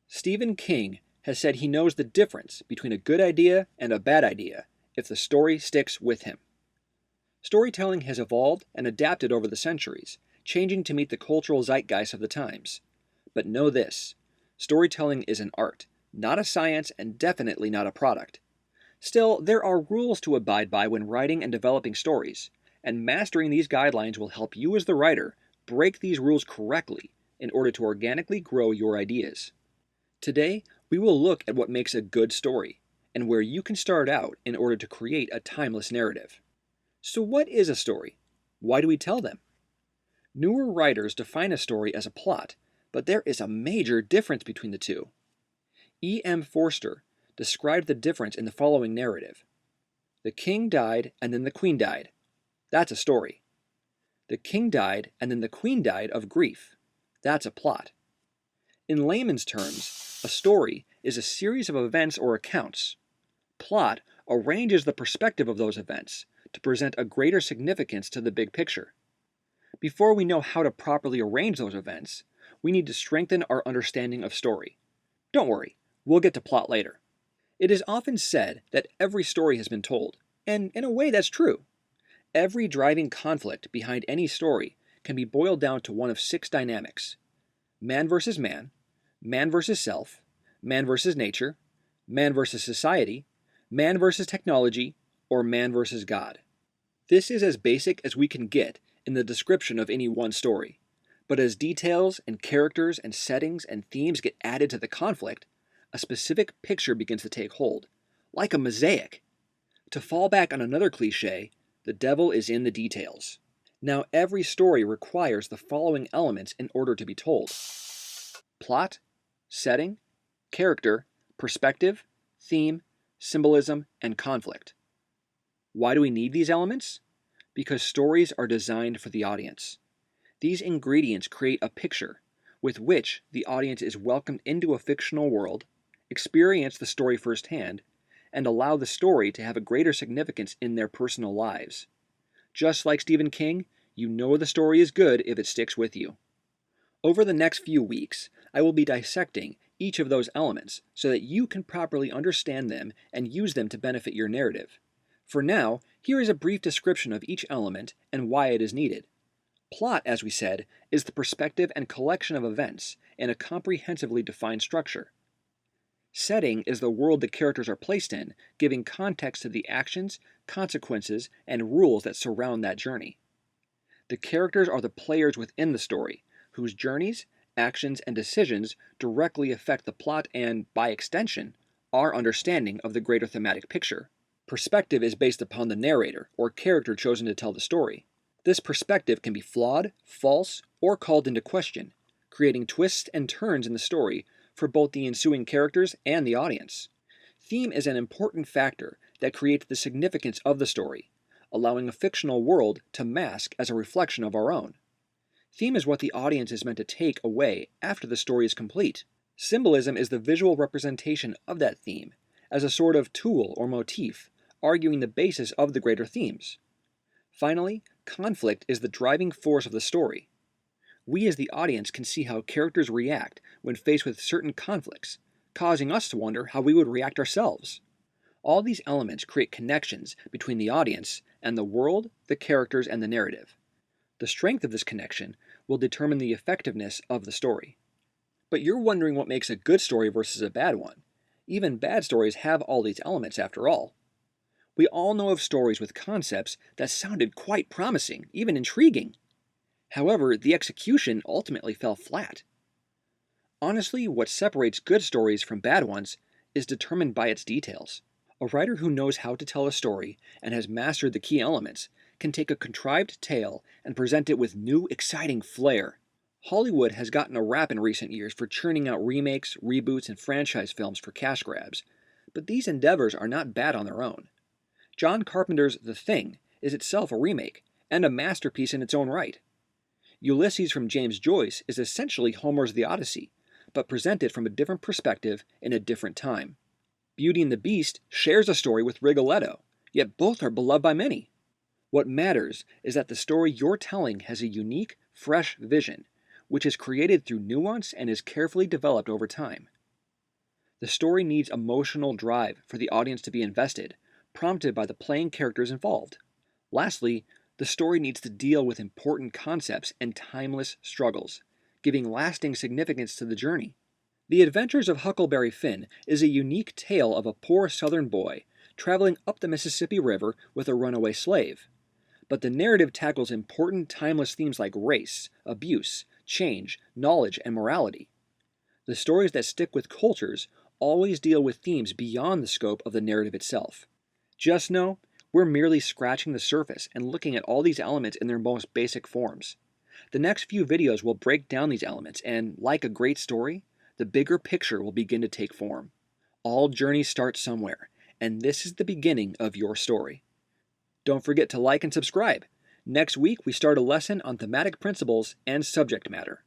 Stephen King has said he knows the difference between a good idea and a bad idea if the story sticks with him. Storytelling has evolved and adapted over the centuries, changing to meet the cultural zeitgeist of the times. But know this, storytelling is an art, not a science, and definitely not a product. Still, there are rules to abide by when writing and developing stories, and mastering these guidelines will help you as the writer break these rules correctly in order to organically grow your ideas. Today, we will look at what makes a good story, and where you can start out in order to create a timeless narrative. So what is a story? Why do we tell them? Newer writers define a story as a plot, but there is a major difference between the two. E.M. Forster described the difference in the following narrative. The king died and then the queen died. That's a story. The king died and then the queen died of grief. That's a plot. In layman's terms, a story is a series of events or accounts. Plot arranges the perspective of those events to present a greater significance to the big picture. Before we know how to properly arrange those events, we need to strengthen our understanding of story. Don't worry, we'll get to plot later. It is often said that every story has been told, and in a way that's true. Every driving conflict behind any story can be boiled down to one of 6 dynamics: man versus man versus self, man versus nature, man versus society, man versus technology, or man versus God. This is as basic as we can get in the description of any one story, but as details and characters and settings and themes get added to the conflict, a specific picture begins to take hold, like a mosaic. To fall back on another cliche, the devil is in the details. Now, every story requires the following elements in order to be told: plot, setting, character, perspective, theme, symbolism, and conflict. Why do we need these elements? Because stories are designed for the audience. These ingredients create a picture with which the audience is welcomed into a fictional world, experience the story firsthand, and allow the story to have a greater significance in their personal lives. Just like Stephen King, you know the story is good if it sticks with you. Over the next few weeks, I will be dissecting each of those elements so that you can properly understand them and use them to benefit your narrative. For now, here is a brief description of each element and why it is needed. Plot, as we said, is the perspective and collection of events in a comprehensively defined structure. Setting is the world the characters are placed in, giving context to the actions, consequences, and rules that surround that journey. The characters are the players within the story, whose journeys, actions, and decisions directly affect the plot and, by extension, our understanding of the greater thematic picture. Perspective is based upon the narrator, or character chosen to tell the story. This perspective can be flawed, false, or called into question, creating twists and turns in the story for both the ensuing characters and the audience. Theme is an important factor that creates the significance of the story, allowing a fictional world to mask as a reflection of our own. Theme is what the audience is meant to take away after the story is complete. Symbolism is the visual representation of that theme, as a sort of tool or motif, arguing the basis of the greater themes. Finally, conflict is the driving force of the story. We as the audience can see how characters react when faced with certain conflicts, causing us to wonder how we would react ourselves. All these elements create connections between the audience and the world, the characters, and the narrative. The strength of this connection will determine the effectiveness of the story. But you're wondering what makes a good story versus a bad one. Even bad stories have all these elements after all. We all know of stories with concepts that sounded quite promising, even intriguing. However, the execution ultimately fell flat. Honestly, what separates good stories from bad ones is determined by its details. A writer who knows how to tell a story and has mastered the key elements can take a contrived tale and present it with new, exciting flair. Hollywood has gotten a rap in recent years for churning out remakes, reboots, and franchise films for cash grabs, but these endeavors are not bad on their own. John Carpenter's The Thing is itself a remake, and a masterpiece in its own right. Ulysses from James Joyce is essentially Homer's The Odyssey, but presented from a different perspective in a different time. Beauty and the Beast shares a story with Rigoletto, yet both are beloved by many. What matters is that the story you're telling has a unique, fresh vision, which is created through nuance and is carefully developed over time. The story needs emotional drive for the audience to be invested, prompted by the playing characters involved. Lastly, the story needs to deal with important concepts and timeless struggles, giving lasting significance to the journey. The Adventures of Huckleberry Finn is a unique tale of a poor southern boy traveling up the Mississippi River with a runaway slave. But the narrative tackles important timeless themes like race, abuse, change, knowledge, and morality. The stories that stick with cultures always deal with themes beyond the scope of the narrative itself. Just know, we're merely scratching the surface and looking at all these elements in their most basic forms. The next few videos will break down these elements and, like a great story, the bigger picture will begin to take form. All journeys start somewhere, and this is the beginning of your story. Don't forget to like and subscribe. Next week, we start a lesson on thematic principles and subject matter.